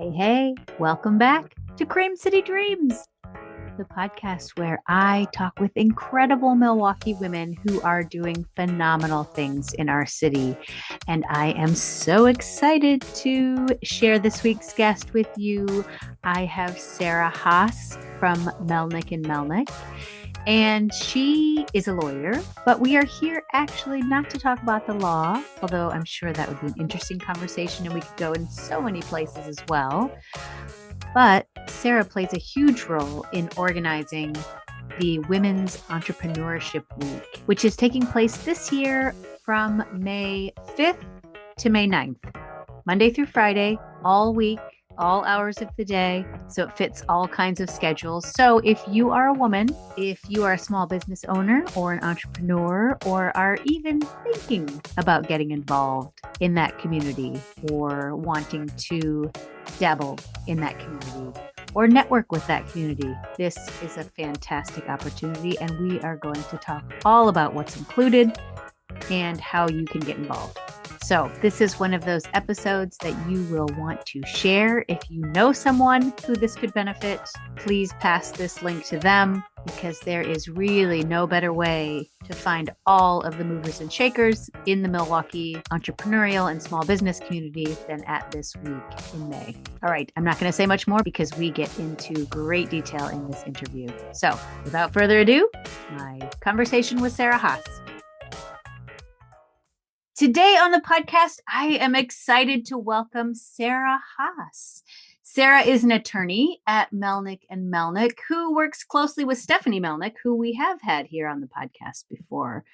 Hey, welcome back to Cream City Dreams, the podcast where I talk with incredible Milwaukee women who are doing phenomenal things in our city. And I am so excited to share this week's guest with you. I have Sarah Haas from Melnick and Melnick. And she is a lawyer, but we are here actually not to talk about the law, although I'm sure that would be an interesting conversation and we could go in so many places as well. But Sarah plays a huge role in organizing the Women's Entrepreneurship Week, which is taking place this year from May 5th to May 9th, Monday through Friday, all week, all hours of the day. So it fits all kinds of schedules. So if you are a woman, if you are a small business owner or an entrepreneur, or are even thinking about getting involved in that community or wanting to dabble in that community or network with that community, this is a fantastic opportunity. And we are going to talk all about what's included and how you can get involved. So this is one of those episodes that you will want to share. If you know someone who this could benefit, please pass this link to them, because there is really no better way to find all of the movers and shakers in the Milwaukee entrepreneurial and small business community than at this week in May. All right, I'm not going to say much more because we get into great detail in this interview. So without further ado, my conversation with Sarah Haas. Today on the podcast, I am excited to welcome Sarah Haas. Sarah is an attorney at Melnick and Melnick who works closely with Stephanie Melnick, who we have had here on the podcast before.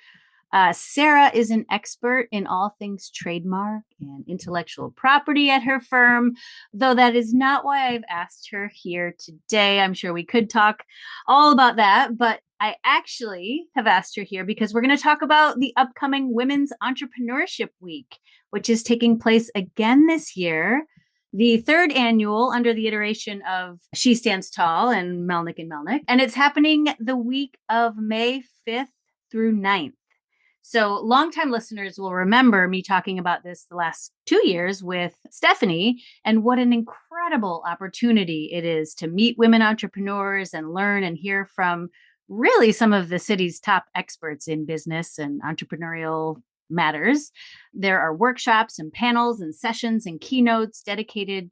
Sarah is an expert in all things trademark and intellectual property at her firm, though that is not why I've asked her here today. I'm sure we could talk all about that, but I actually have asked her here because we're going to talk about the upcoming Women's Entrepreneurship Week, which is taking place again this year, the third annual under the iteration of She Stands Tall and Melnick. And it's happening the week of May 5th through 9th. So longtime listeners will remember me talking about this the last 2 years with Stephanie, and what an incredible opportunity it is to meet women entrepreneurs and learn and hear from really some of the city's top experts in business and entrepreneurial matters. There are workshops and panels and sessions and keynotes dedicated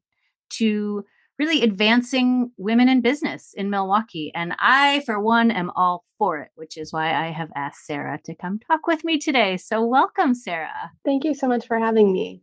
to really advancing women in business in Milwaukee. And I, for one, am all for it, which is why I have asked Sarah to come talk with me today. So welcome, Sarah. Thank you so much for having me.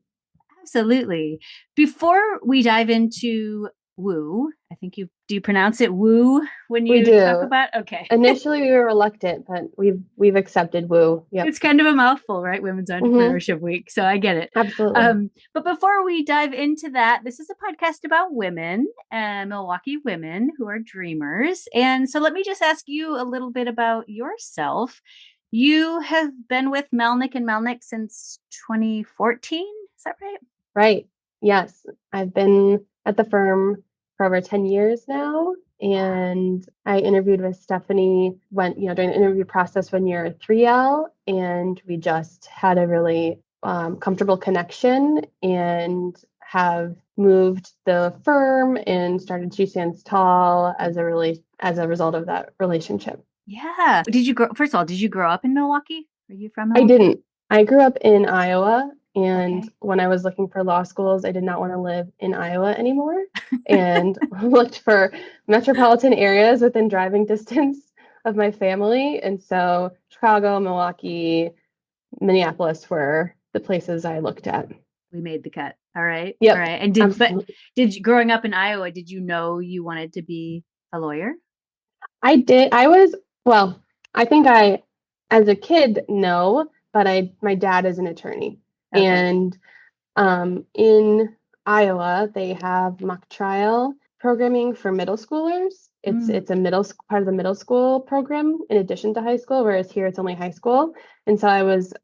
Absolutely. Before we dive into woo, I think do you pronounce it woo when you talk about? Okay. Initially we were reluctant, but we've accepted woo. Yep. It's kind of a mouthful, right? Women's Entrepreneurship Week. So I get it. Absolutely. But before we dive into that, this is a podcast about women, Milwaukee women who are dreamers. And so let me just ask you a little bit about yourself. You have been with Melnick and Melnick since 2014. Is that right? Right. Yes. I've been at the firm for over 10 years now. And I interviewed with Stephanie during the interview process when you're a 3L, and we just had a really comfortable connection and have moved the firm and started She Stands Tall as a result of that relationship. Yeah. First of all, did you grow up in Milwaukee? Are you from Milwaukee? I didn't. I grew up in Iowa. And when I was looking for law schools, I did not want to live in Iowa anymore, and looked for metropolitan areas within driving distance of my family. And so Chicago, Milwaukee, Minneapolis were the places I looked at. We made the cut. All right. Yep. All right. And growing up in Iowa, did you know you wanted to be a lawyer? I did. I think as a kid, no, but my dad is an attorney. Okay. And in Iowa, they have mock trial programming for middle schoolers. It's a part of the middle school program in addition to high school, whereas here it's only high school. And so I was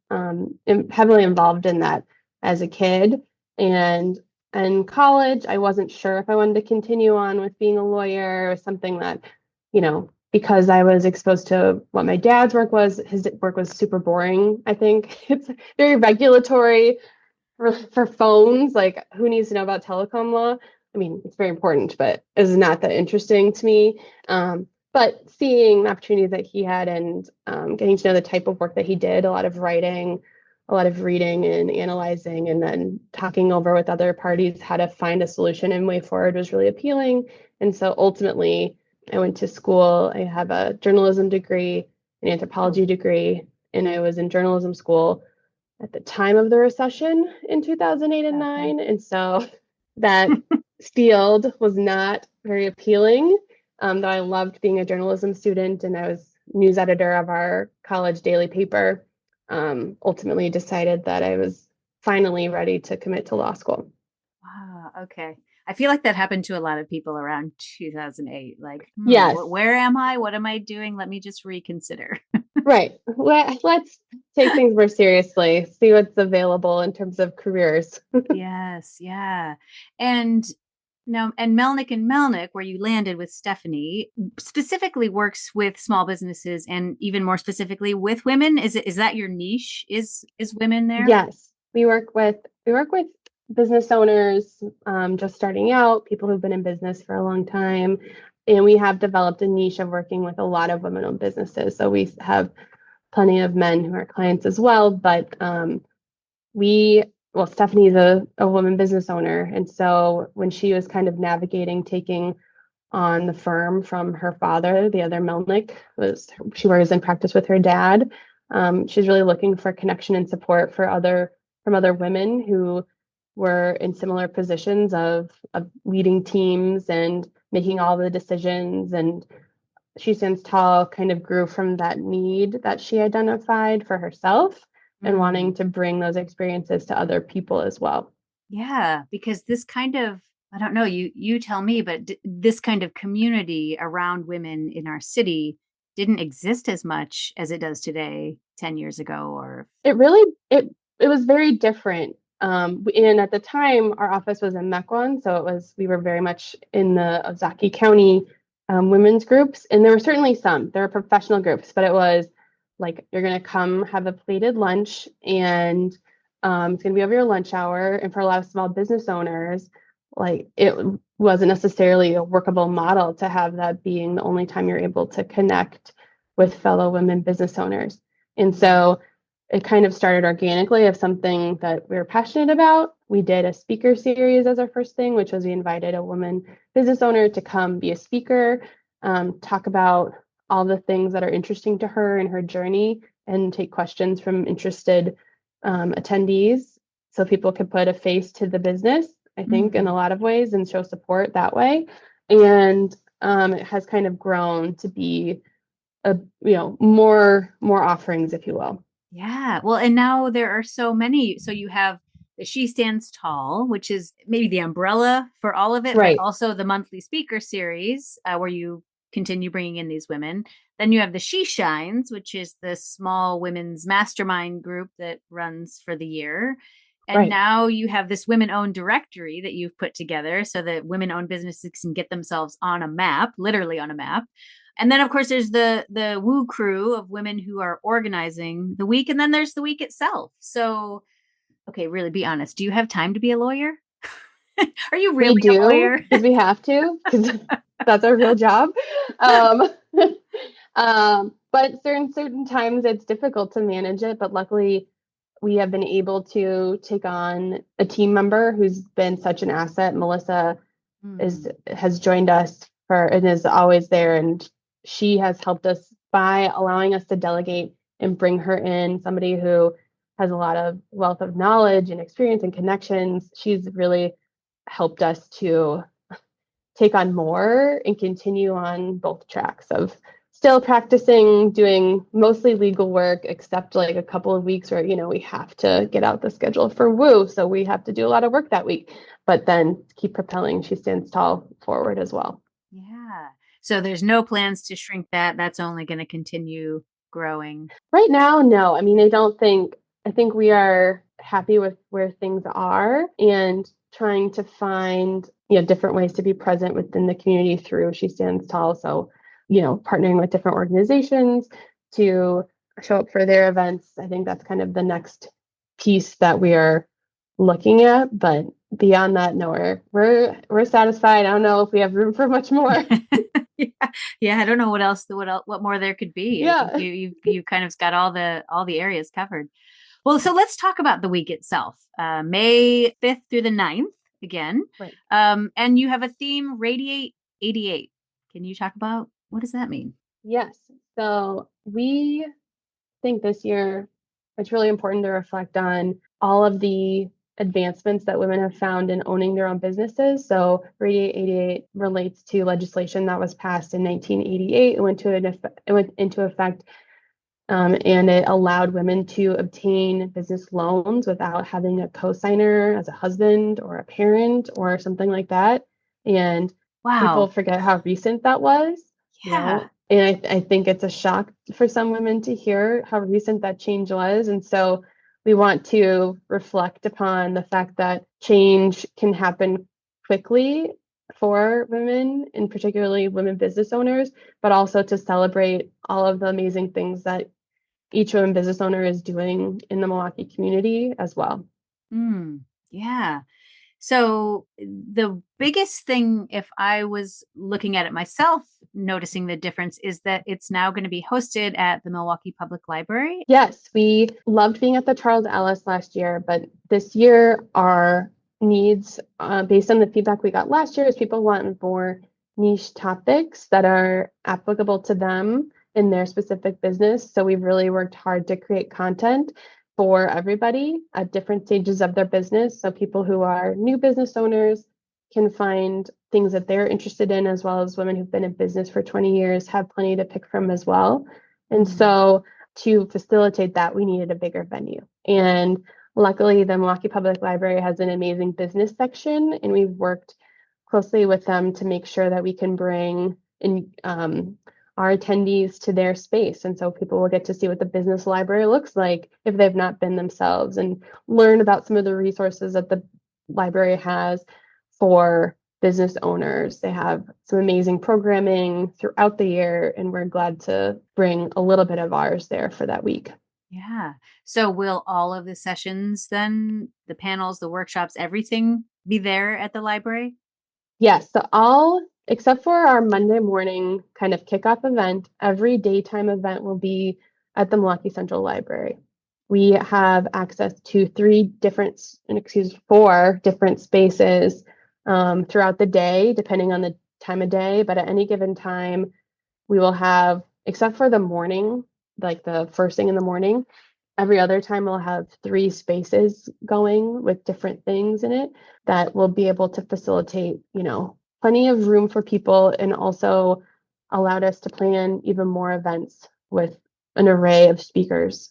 heavily involved in that as a kid. And in college, I wasn't sure if I wanted to continue on with being a lawyer or something that, because I was exposed to what my dad's work was. His work was super boring, I think. It's very regulatory for phones. Like, who needs to know about telecom law? I mean, it's very important, but is not that interesting to me. But seeing the opportunity that he had and getting to know the type of work that he did, a lot of writing, a lot of reading and analyzing, and then talking over with other parties how to find a solution and way forward was really appealing. And so ultimately, I went to school. I have a journalism degree, an anthropology degree, and I was in journalism school at the time of the recession in 2008 and Okay. 9. And so that field was not very appealing, though I loved being a journalism student and I was news editor of our college daily paper. Ultimately decided that I was finally ready to commit to law school. Wow. Okay. I feel like that happened to a lot of people around 2008. Like, Yes, where am I? What am I doing? Let me just reconsider. right. Let's take things more seriously, see what's available in terms of careers. Yes. Yeah. And now, and Melnick, where you landed with Stephanie, specifically works with small businesses and even more specifically with women. Is that your niche? Is women there? Yes, we work with business owners just starting out, people who've been in business for a long time, and we have developed a niche of working with a lot of women-owned businesses. So we have plenty of men who are clients as well, but we well, Stephanie's a woman business owner, and so when she was kind of navigating taking on the firm from her father, the other Melnick, was she was in practice with her dad. She's really looking for connection and support from other women who were in similar positions of leading teams and making all the decisions. And She Stands Tall kind of grew from that need that she identified for herself and wanting to bring those experiences to other people as well. Yeah, because this kind of, I don't know, you tell me, but this kind of community around women in our city didn't exist as much as it does today 10 years ago or It really it was very different. And at the time, our office was in Mequon, so we were very much in the Ozaukee County women's groups, and there were certainly some. There were professional groups, but it was like you're gonna come have a plated lunch, and it's gonna be over your lunch hour. And for a lot of small business owners, like it wasn't necessarily a workable model to have that being the only time you're able to connect with fellow women business owners. And so it kind of started organically of something that we were passionate about. We did a speaker series as our first thing, which was we invited a woman business owner to come be a speaker, talk about all the things that are interesting to her and her journey, and take questions from interested attendees so people could put a face to the business, I think, in a lot of ways and show support that way. And it has kind of grown to be more offerings, if you will. Yeah. Well, and now there are so many. So you have the She Stands Tall, which is maybe the umbrella for all of it, but Right. also the monthly speaker series where you continue bringing in these women. Then you have the She Shines, which is the small women's mastermind group that runs for the year. And Right. now you have this women owned directory that you've put together so that women owned businesses can get themselves on a map, literally on a map. And then of course there's the woo crew of women who are organizing the week, and then there's the week itself. So okay, really be honest, do you have time to be a lawyer? Are you We really a do lawyer? because we have to, because that's our real job. Um, but certain times it's difficult to manage it. But luckily, we have been able to take on a team member who's been such an asset. Melissa has joined us and is always there, and she has helped us by allowing us to delegate and bring her in, somebody who has a lot of wealth of knowledge and experience and connections. She's really helped us to take on more and continue on both tracks of still practicing, doing mostly legal work, except like a couple of weeks where, we have to get out the schedule for Woo. So we have to do a lot of work that week, but then keep propelling She Stands Tall forward as well. Yeah. So there's no plans to shrink that. That's only going to continue growing. Right now, no. I mean, I think we are happy with where things are and trying to find, different ways to be present within the community through She Stands Tall. So, partnering with different organizations to show up for their events. I think that's kind of the next piece that we are looking at, but beyond that, no, we're satisfied. I don't know if we have room for much more. Yeah. Yeah, I don't know what more there could be. I think Yeah. you kind of got all the areas covered. Well, so let's talk about the week itself. May 5th through the 9th again. Right. And you have a theme, Radiate 88. Can you talk about what does that mean? Yes. So we think this year it's really important to reflect on all of the advancements that women have found in owning their own businesses. So Radiate 88 relates to legislation that was passed in 1988. It went into effect, and it allowed women to obtain business loans without having a co-signer as a husband or a parent or something like that. And people Wow. forget how recent that was, Yeah. and I think it's a shock for some women to hear how recent that change was. And so we want to reflect upon the fact that change can happen quickly for women, and particularly women business owners, but also to celebrate all of the amazing things that each women business owner is doing in the Milwaukee community as well. Yeah. So the biggest thing, if I was looking at it myself, noticing the difference is that it's now going to be hosted at the Milwaukee Public Library. Yes, we loved being at the Charles Ellis last year, but this year our needs, based on the feedback we got last year, is people want more niche topics that are applicable to them in their specific business. So we've really worked hard to create content for everybody at different stages of their business. So people who are new business owners can find things that they're interested in, as well as women who've been in business for 20 years have plenty to pick from as well. And so to facilitate that, we needed a bigger venue. And luckily, the Milwaukee Public Library has an amazing business section, and we've worked closely with them to make sure that we can bring in our attendees to their space. And so people will get to see what the business library looks like if they've not been themselves, and learn about some of the resources that the library has for business owners. They have some amazing programming throughout the year, and we're glad to bring a little bit of ours there for that week. Yeah. So will all of the sessions then, the panels, the workshops, everything be there at the library? Yes, so all except for our Monday morning kind of kickoff event, every daytime event will be at the Milwaukee Central Library. We have access to four different spaces throughout the day, depending on the time of day. But at any given time, we will have, except for the morning, like the first thing in the morning, every other time we'll have three spaces going with different things in it that will be able to facilitate, plenty of room for people, and also allowed us to plan even more events with an array of speakers.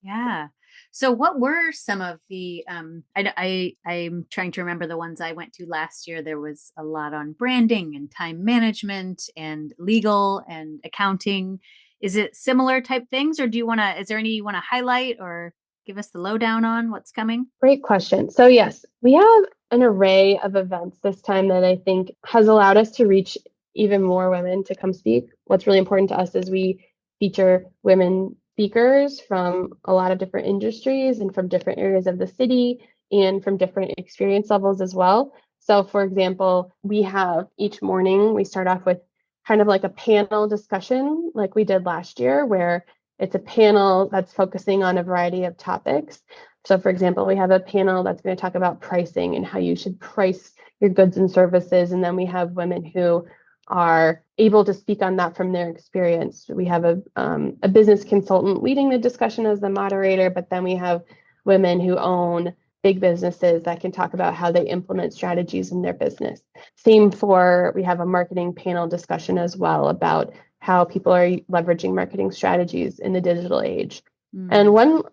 Yeah. So what were some of the I'm trying to remember the ones I went to last year. There was a lot on branding and time management and legal and accounting. Is it similar type things, or is there any you want to highlight or give us the lowdown on what's coming? Great question. So yes, we have an array of events this time that I think has allowed us to reach even more women to come speak. What's really important to us is we feature women speakers from a lot of different industries and from different areas of the city and from different experience levels as well. So for example, we have each morning, we start off with kind of like a panel discussion like we did last year, where it's a panel that's focusing on a variety of topics. So for example, we have a panel that's going to talk about pricing and how you should price your goods and services. And then we have women who are able to speak on that from their experience. We have a business consultant leading the discussion as the moderator, but then we have women who own big businesses that can talk about how they implement strategies in their business. We have a marketing panel discussion as well about how people are leveraging marketing strategies in the digital age. And one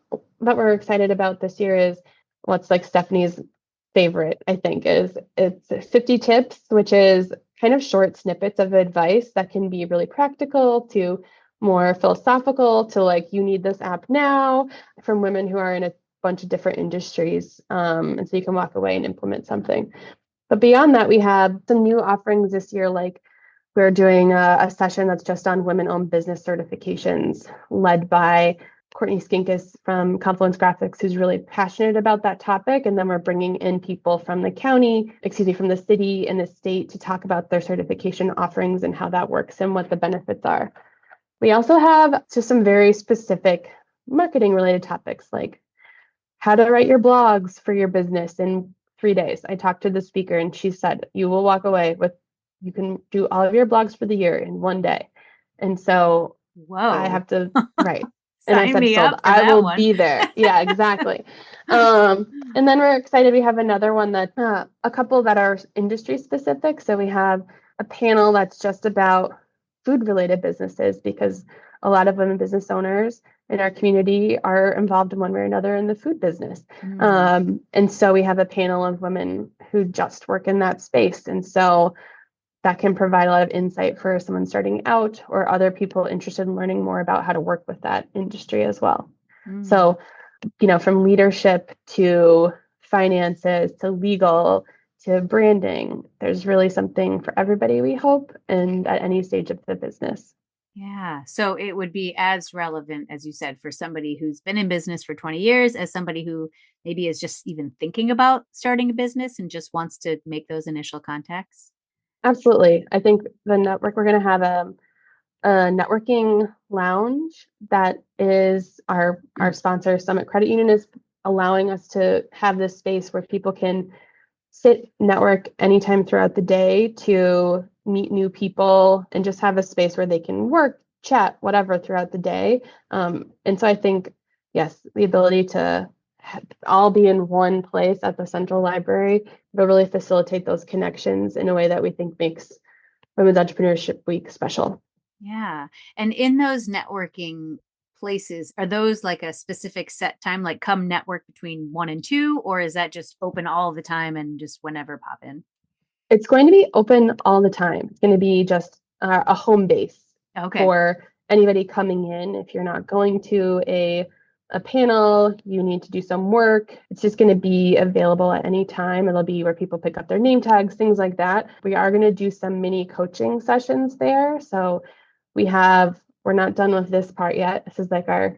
that we're excited about this year is what's like Stephanie's favorite, I think, is it's 50 tips, which is kind of short snippets of advice that can be really practical to more philosophical to like, you need this app now, from women who are in a bunch of different industries. And so you can walk away and implement something. But beyond that, we have some new offerings this year, like we're doing a session that's just on women-owned business certifications, led by Courtney Skinkis from Confluence Graphics, who's really passionate about that topic. And then we're bringing in people from the from the city and the state to talk about their certification offerings and how that works and what the benefits are. We also have just some very specific marketing related topics, like how to write your blogs for your business in 3 days. I talked to the speaker and she said, you will walk away with, you can do all of your blogs for the year in 1 day. And so I have to, right. And I said, sold, I will be there. Yeah, exactly. And then we're excited. We have another one that a couple that are industry specific. So we have a panel that's just about food related businesses, because a lot of women business owners in our community are involved in one way or another in the food business. And so we have a panel of women who just work in that space. And so that can provide a lot of insight for someone starting out or other people interested in learning more about how to work with that industry as well. So, from leadership to finances to legal to branding, there's really something for everybody, we hope, and at any stage of the business. Yeah. So it would be as relevant, as you said, for somebody who's been in business for 20 years as somebody who maybe is just even thinking about starting a business and just wants to make those initial contacts. Absolutely. I think the network, we're going to have a networking lounge that is our sponsor, Summit Credit Union, is allowing us to have this space where people can sit, network anytime throughout the day to meet new people and just have a space where they can work, chat, whatever throughout the day. And so I think, yes, the ability to all be in one place at the central library will really facilitate those connections in a way that we think makes Women's Entrepreneurship Week special. Yeah. And in those networking places, are those like a specific set time, like come network between 1 and 2, or is that just open all the time and just whenever pop in? It's going to be open all the time. It's going to be just a home base for anybody coming in. If you're not going to a panel, you need to do some work, it's just going to be available at any time. It'll be where people pick up their name tags, things like that. We are going to do some mini coaching sessions there. So we're not done with this part yet. This is like our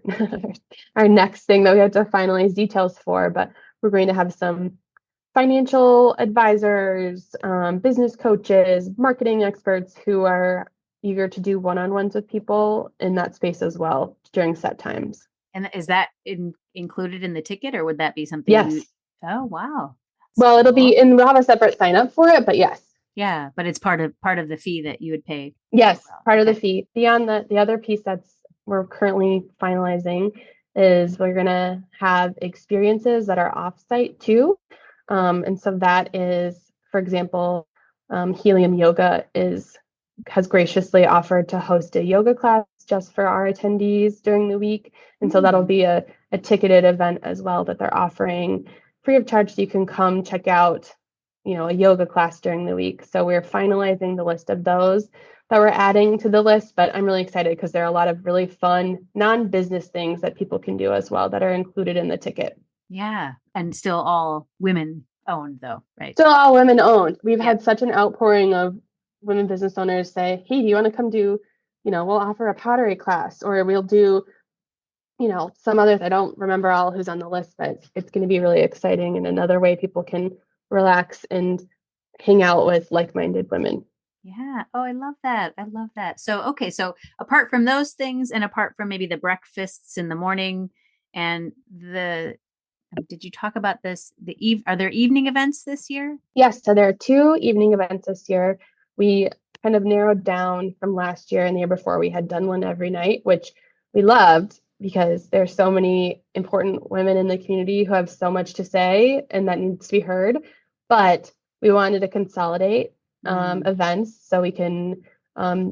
our next thing that we have to finalize details for, but we're going to have some financial advisors, business coaches, marketing experts who are eager to do one-on-ones with people in that space as well during set times. And is that included in the ticket, or would that be something? Yes. Oh, wow. Well, it'll be, and we'll have a separate sign up for it, but yes. Yeah, but it's part of the fee that you would pay. Yes, part of the fee. Beyond that, the other piece we're currently finalizing is we're going to have experiences that are off-site too. And so that is, for example, Helium Yoga has graciously offered to host a yoga class just for our attendees during the week. And so that'll be a ticketed event as well that they're offering free of charge. So you can come check out, a yoga class during the week. So we're finalizing the list of those that we're adding to the list, but I'm really excited because there are a lot of really fun non-business things that people can do as well that are included in the ticket. Yeah. And still all women owned though, right? Still all women owned. We've had such an outpouring of women business owners say, hey, do you want to come do, we'll offer a pottery class, or we'll do, some others. I don't remember all who's on the list, but it's going to be really exciting and another way people can relax and hang out with like-minded women. Yeah. Oh, I love that. I love that. So, so apart from those things and apart from maybe the breakfasts in the morning and did you talk about this? Are there evening events this year? Yes. So there are 2 evening events this year. We kind of narrowed down from last year and the year before. We had done one every night, which we loved because there's so many important women in the community who have so much to say and that needs to be heard. But we wanted to consolidate events so we can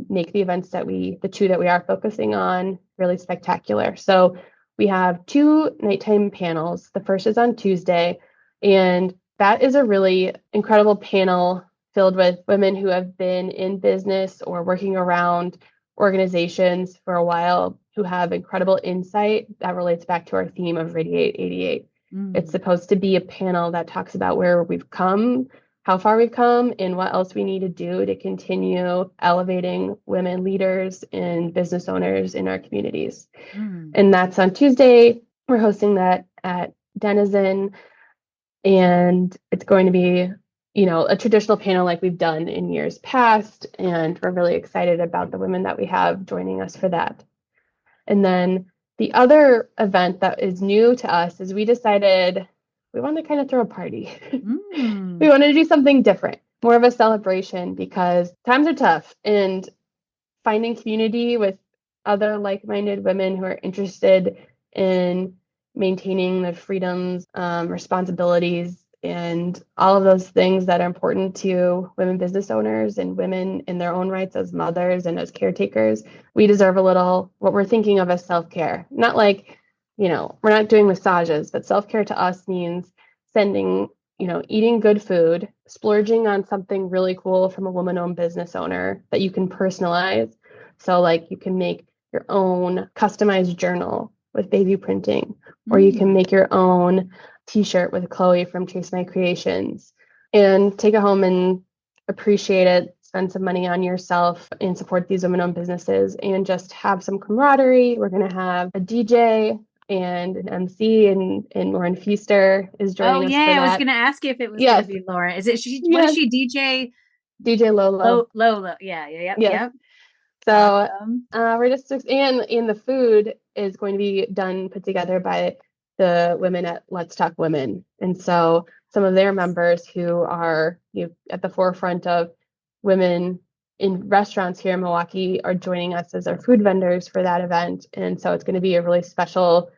make the events the 2 that we are focusing on really spectacular. So we have 2 nighttime panels. The first is on Tuesday, and that is a really incredible panel filled with women who have been in business or working around organizations for a while who have incredible insight that relates back to our theme of Radiate 88. It's supposed to be a panel that talks about where we've come, how far we've come and what else we need to do to continue elevating women leaders and business owners in our communities. And that's on Tuesday. We're hosting that at Denizen, and it's going to be, a traditional panel like we've done in years past. And we're really excited about the women that we have joining us for that. And then the other event that is new to us is we decided we want to kind of throw a party. We wanted to do something different, more of a celebration, because times are tough, and finding community with other like-minded women who are interested in maintaining the freedoms, responsibilities, and all of those things that are important to women business owners and women in their own rights as mothers and as caretakers. We deserve a little, what we're thinking of as self-care. Not like, we're not doing massages, but self-care to us means sending, eating good food, splurging on something really cool from a woman-owned business owner that you can personalize. So like you can make your own customized journal with baby printing, or you can make your own t-shirt with Chloe from Chase My Creations, and take it home and appreciate it, spend some money on yourself and support these women-owned businesses, and just have some camaraderie. We're going to have a DJ and an MC, and Lauren Feaster is joining us for that. I was going to ask you if it was going to be Lauren. Is it she? Yes. What is she? DJ Lolo. Lolo. Yep. So awesome. We're just, and the food is going to be put together by the women at Let's Talk Women. And so some of their members who are at the forefront of women in restaurants here in Milwaukee are joining us as our food vendors for that event. And so it's going to be a really special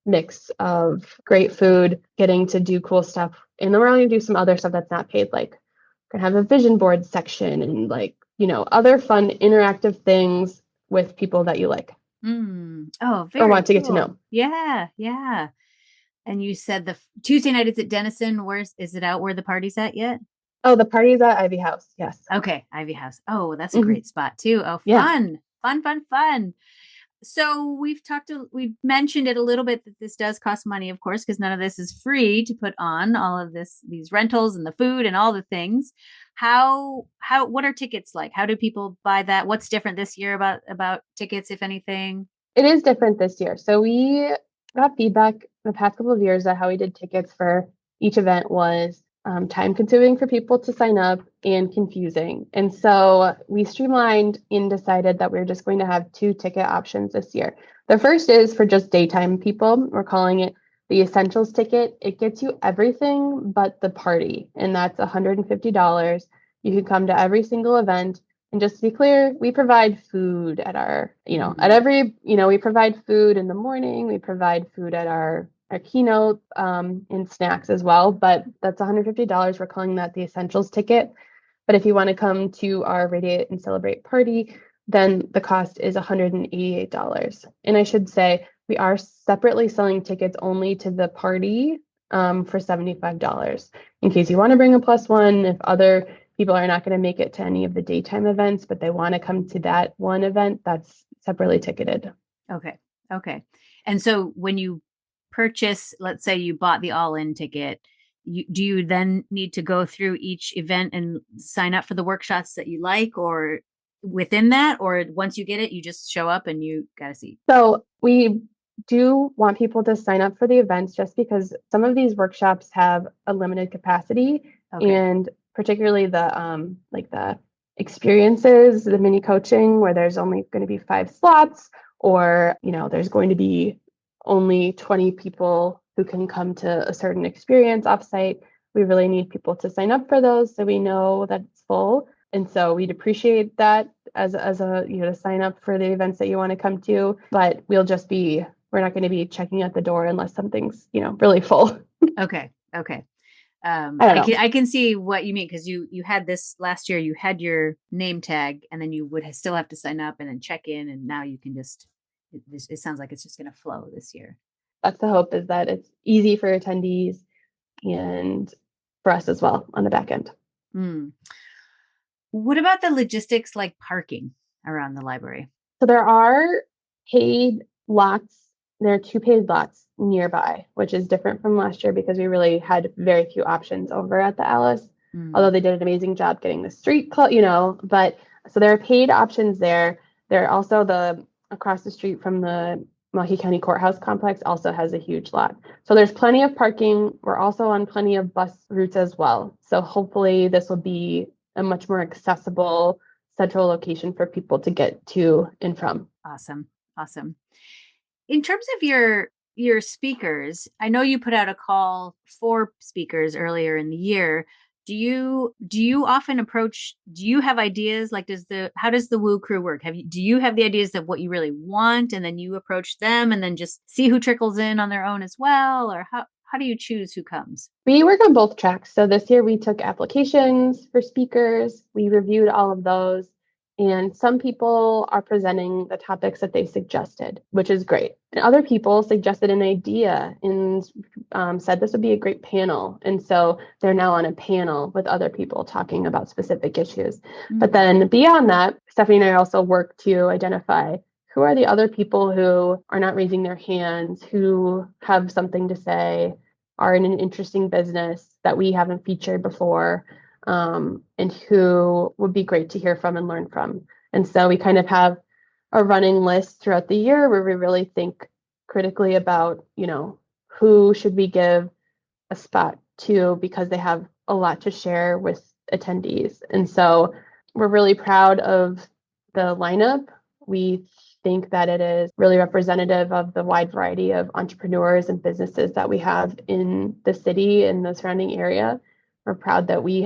mix of great food, getting to do cool stuff. And then we're going to do some other stuff that's not paid, like we're going to have a vision board section and other fun interactive things with people that you like. Oh, very or want to cool. Get to know. Yeah. And you said the Tuesday night is at Denizen. Is it out where the party's at yet? Oh, the party's at Ivy House. Yes. Okay. Ivy House. Oh, that's a great spot too. Oh, fun. Yeah. Fun. So we've mentioned it a little bit that this does cost money, of course, because none of this is free to put on, all of these rentals and the food and all the things. What are tickets like? How do people buy that? What's different this year about tickets, if anything? It is different this year. So we got feedback the past couple of years that how we did tickets for each event was time consuming for people to sign up and confusing. And so we streamlined and decided that we're just going to have 2 ticket options this year. The first is for just daytime people. We're calling it the Essentials ticket. It gets you everything but the party, and that's $150. You can come to every single event. And just to be clear, we provide food at our, at every, we provide food in the morning. We provide food at our keynote and snacks as well. But that's $150. We're calling that the Essentials ticket. But if you want to come to our Radiate and Celebrate party, then the cost is $188. And I should say, we are separately selling tickets only to the party for $75 in case you want to bring a plus one. If other people are not going to make it to any of the daytime events, but they want to come to that one event, that's separately ticketed. Okay. And so when you purchase, let's say you bought the all-in ticket, do you then need to go through each event and sign up for the workshops that you like, or within that, or once you get it, you just show up and you got a seat? So we do want people to sign up for the events just because some of these workshops have a limited capacity, and particularly the experiences, the mini coaching, where there's only going to be 5 slots, or there's going to be only 20 people who can come to a certain experience offsite. We really need people to sign up for those so we know that it's full. And so we'd appreciate that as a to sign up for the events that you want to come to, but we're not going to be checking at the door unless something's really full. Okay. I can see what you mean, because you had this last year. You had your name tag, and then you would still have to sign up and then check in, and now you can just. It sounds like it's just going to flow this year. That's the hope, is that it's easy for attendees and for us as well on the back end. What about the logistics, like parking around the library? So there are paid lots. There are 2 paid lots nearby, which is different from last year because we really had very few options over at the Alice. although they did an amazing job getting the street, but so there are paid options there. There are also across the street from the Milwaukee County Courthouse complex also has a huge lot. So there's plenty of parking. We're also on plenty of bus routes as well. So hopefully this will be a much more accessible central location for people to get to and from. Awesome. Awesome. In terms of your speakers, I know you put out a call for speakers earlier in the year. Do you often approach, do you have ideas? Like, how does the Woo crew work? Do you have the ideas of what you really want, and then you approach them and then just see who trickles in on their own as well? Or how do you choose who comes? We work on both tracks. So this year we took applications for speakers. We reviewed all of those. And some people are presenting the topics that they suggested, which is great. And other people suggested an idea and said this would be a great panel. And so they're now on a panel with other people talking about specific issues. Mm-hmm. But then beyond that, Stephanie and I also work to identify who are the other people who are not raising their hands, who have something to say, are in an interesting business that we haven't featured before. And who would be great to hear from and learn from. And so we kind of have a running list throughout the year where we really think critically about, who should we give a spot to because they have a lot to share with attendees. And so we're really proud of the lineup. We think that it is really representative of the wide variety of entrepreneurs and businesses that we have in the city and the surrounding area. We're proud that we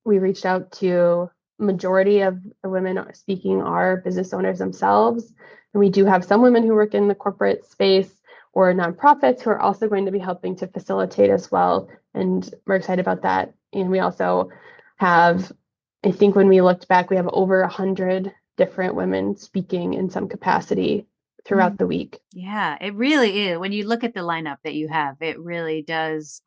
reached out to majority of the women speaking are business owners themselves. And we do have some women who work in the corporate space or nonprofits who are also going to be helping to facilitate as well. And we're excited about that. And we also have, I think when we looked back, we have over 100 different women speaking in some capacity throughout the week. Yeah, it really is. When you look at the lineup that you have, it really does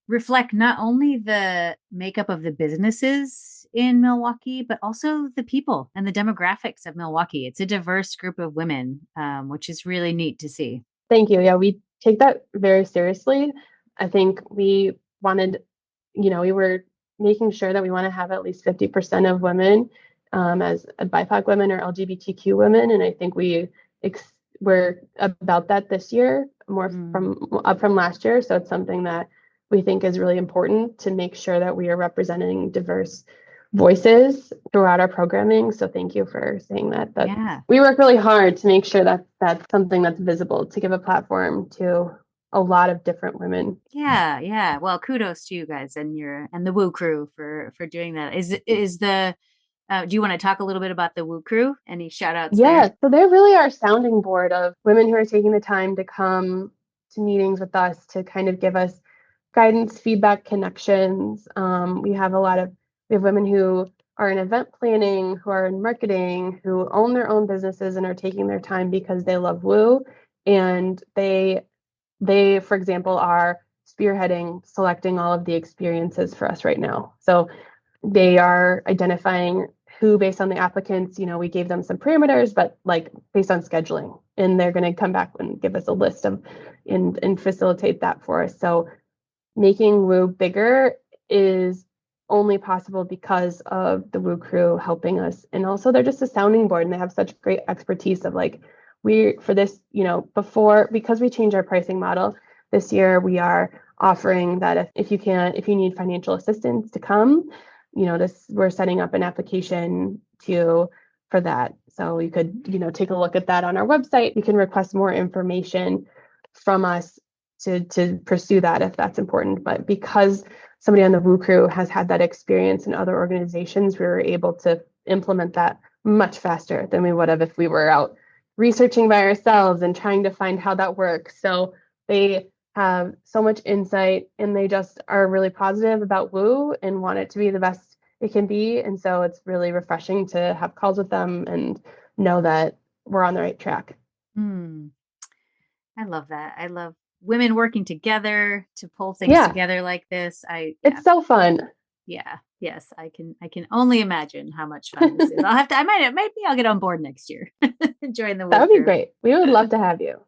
reflect not only the makeup of the businesses in Milwaukee, but also the people and the demographics of Milwaukee. It's a diverse group of women, which is really neat to see. Thank you. Yeah, we take that very seriously. I think we wanted, we were making sure that we want to have at least 50% of women as BIPOC women or LGBTQ women. And I think we're about that this year, more from last year. So it's something that we think is really important to make sure that we are representing diverse voices throughout our programming. So thank you for saying that. We work really hard to make sure that that's something that's visible, to give a platform to a lot of different women. Yeah. Well, kudos to you guys and the Woo crew for doing that. Do you want to talk a little bit about the Woo crew? Any shout outs? Yeah, so they're really our sounding board of women who are taking the time to come to meetings with us to kind of give us guidance, feedback, connections. We have women who are in event planning, who are in marketing, who own their own businesses and are taking their time because they love Woo. And they, for example, are spearheading, selecting all of the experiences for us right now. So they are identifying who, based on the applicants, we gave them some parameters, but like based on scheduling, and they're going to come back and give us a list of and facilitate that for us. So making Woo bigger is only possible because of the Woo crew helping us. And also they're just a sounding board and they have such great expertise of because we changed our pricing model this year, we are offering that if you need financial assistance to come, we're setting up an application for that. So you could, take a look at that on our website. You can request more information from us to pursue that if that's important. But because somebody on the Woo crew has had that experience in other organizations, we were able to implement that much faster than we would have if we were out researching by ourselves and trying to find how that works. So they have so much insight and they just are really positive about Woo and want it to be the best it can be. And so it's really refreshing to have calls with them and know that we're on the right track. I love that. I love women working together to pull things together like this. It's so fun. Yeah. Yes. I can only imagine how much fun this is. Maybe I'll get on board next year. Join the Woo That would be crew. great. We would love to have you.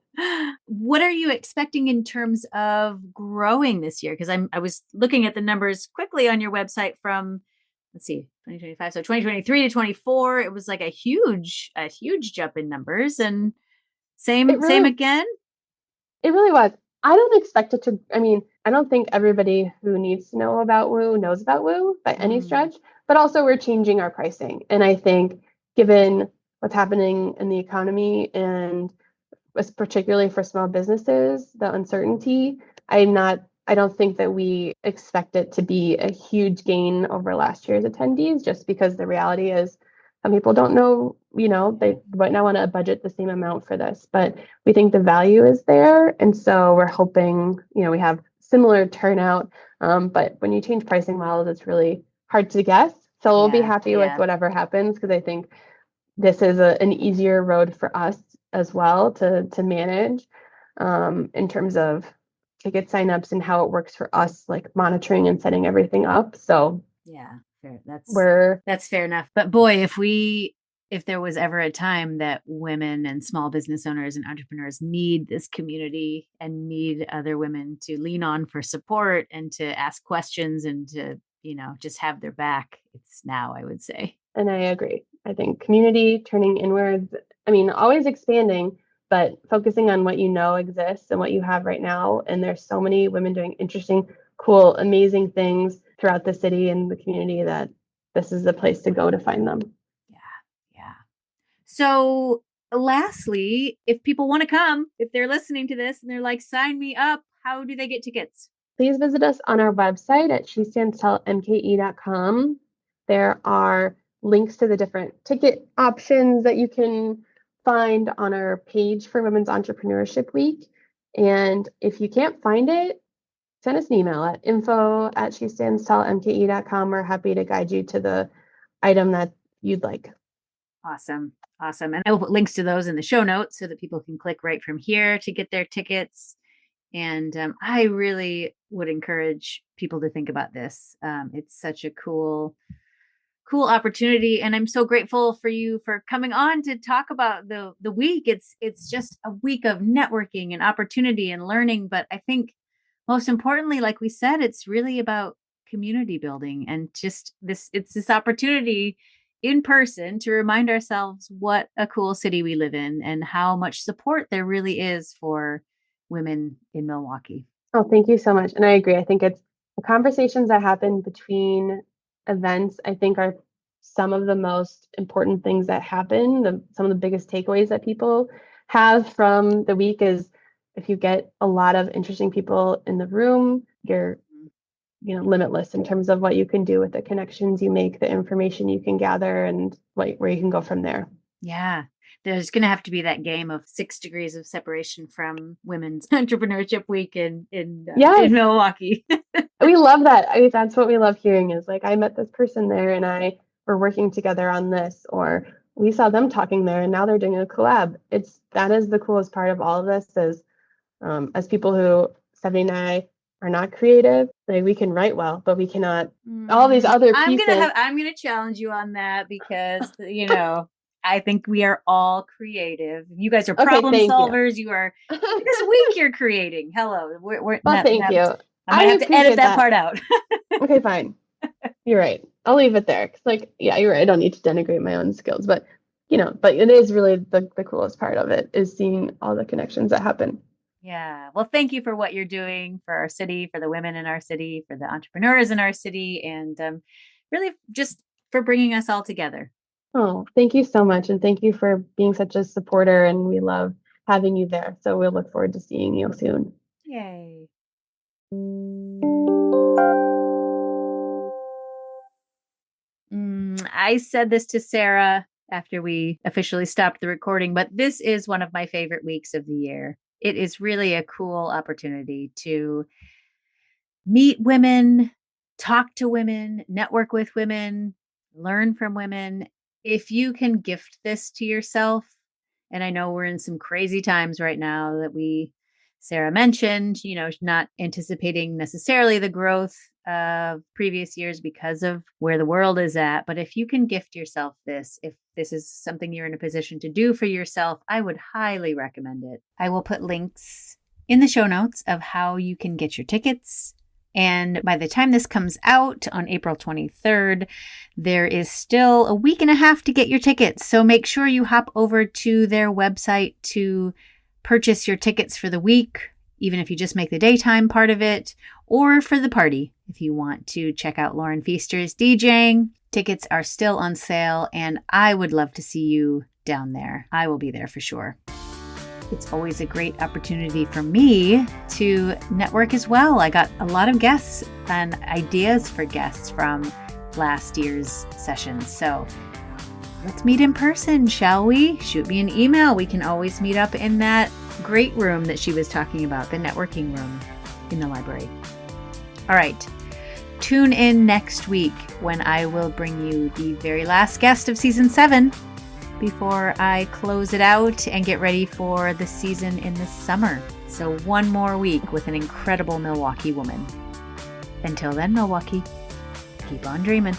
What are you expecting in terms of growing this year? Because I was looking at the numbers quickly on your website from, let's see, 2025. So 2023 to 24, it was like a huge jump in numbers. And It same really again. It really was. I don't expect it to, I mean, I don't think everybody who needs to know about Woo knows about Woo by any Mm, stretch, but also we're changing our pricing. And I think given what's happening in the economy and particularly for small businesses, the uncertainty, I don't think that we expect it to be a huge gain over last year's attendees, just because the reality is some people don't know, they might not want to budget the same amount for this, but we think the value is there. And so we're hoping, we have similar turnout. But when you change pricing models, it's really hard to guess. So we'll be happy with whatever happens, because I think this is an easier road for us as well to manage, in terms of ticket signups and how it works for us, like monitoring and setting everything up. So yeah, fair. we're That's fair enough. But boy, if there was ever a time that women and small business owners and entrepreneurs need this community and need other women to lean on for support and to ask questions and to, just have their back, it's now, I would say. And I agree. I think community turning inwards, I mean, always expanding, but focusing on what exists and what you have right now. And there's so many women doing interesting, cool, amazing things throughout the city and the community that this is the place to go to find them. Yeah. Yeah. So, lastly, if people want to come, if they're listening to this and they're like, sign me up, how do they get tickets? Please visit us on our website at shestandstallmke.com. There are links to the different ticket options that you can find on our page for Women's Entrepreneurship Week. And if you can't find it, send us an email at info@shestandstallmke.com. We're happy to guide you to the item that you'd like. Awesome. Awesome. And I will put links to those in the show notes so that people can click right from here to get their tickets. And I really would encourage people to think about this. It's such a cool opportunity, and I'm so grateful for you for coming on to talk about the week. It's just a week of networking and opportunity and learning, but I think most importantly, like we said, it's really about community building and just this opportunity in person to remind ourselves what a cool city we live in and how much support there really is for women in Milwaukee. Oh, thank you so much. And I agree. I think it's the conversations that happen between events, I think, are some of the most important things that happen. Some of the biggest takeaways that people have from the week is if you get a lot of interesting people in the room, you're limitless in terms of what you can do with the connections you make, the information you can gather, and where you can go from there. Yeah. There's going to have to be that game of 6 degrees of separation from Women's Entrepreneurship Week in Milwaukee. We love that. That's what we love hearing is like, I met this person there and we're working together on this, or we saw them talking there and now they're doing a collab. That is the coolest part of all of this is, as people who, Stephanie and I, are not creative, like we can write well, but we cannot, all these other pieces. I'm going to challenge you on that because, I think we are all creative. You guys are problem solvers. You are this week you're creating. Hello. Thank you. I might have to edit that part out. Okay, fine. You're right. I'll leave it there. Cause you're right. I don't need to denigrate my own skills, but it is really the coolest part of it is seeing all the connections that happen. Yeah. Well, thank you for what you're doing for our city, for the women in our city, for the entrepreneurs in our city, and really just for bringing us all together. Oh, thank you so much. And thank you for being such a supporter. And we love having you there. So we'll look forward to seeing you soon. Yay. I said this to Sarah after we officially stopped the recording, but this is one of my favorite weeks of the year. It is really a cool opportunity to meet women, talk to women, network with women, learn from women. If you can gift this to yourself, and I know we're in some crazy times right now that we Sarah mentioned, not anticipating necessarily the growth of previous years because of where the world is at. But if you can gift yourself this, if this is something you're in a position to do for yourself, I would highly recommend it. I will put links in the show notes of how you can get your tickets. And by the time this comes out on April 23rd, there is still a week and a half to get your tickets. So make sure you hop over to their website to purchase your tickets for the week, even if you just make the daytime part of it, or for the party. If you want to check out Lauren Feaster's DJing, tickets are still on sale, and I would love to see you down there. I will be there for sure. It's always a great opportunity for me to network as well. I got a lot of guests and ideas for guests from last year's sessions. So let's meet in person, shall we? Shoot me an email. We can always meet up in that great room that she was talking about, the networking room in the library. All right. Tune in next week when I will bring you the very last guest of season 7 before I close it out and get ready for the season in the summer. So one more week with an incredible Milwaukee woman. Until then, Milwaukee, keep on dreaming.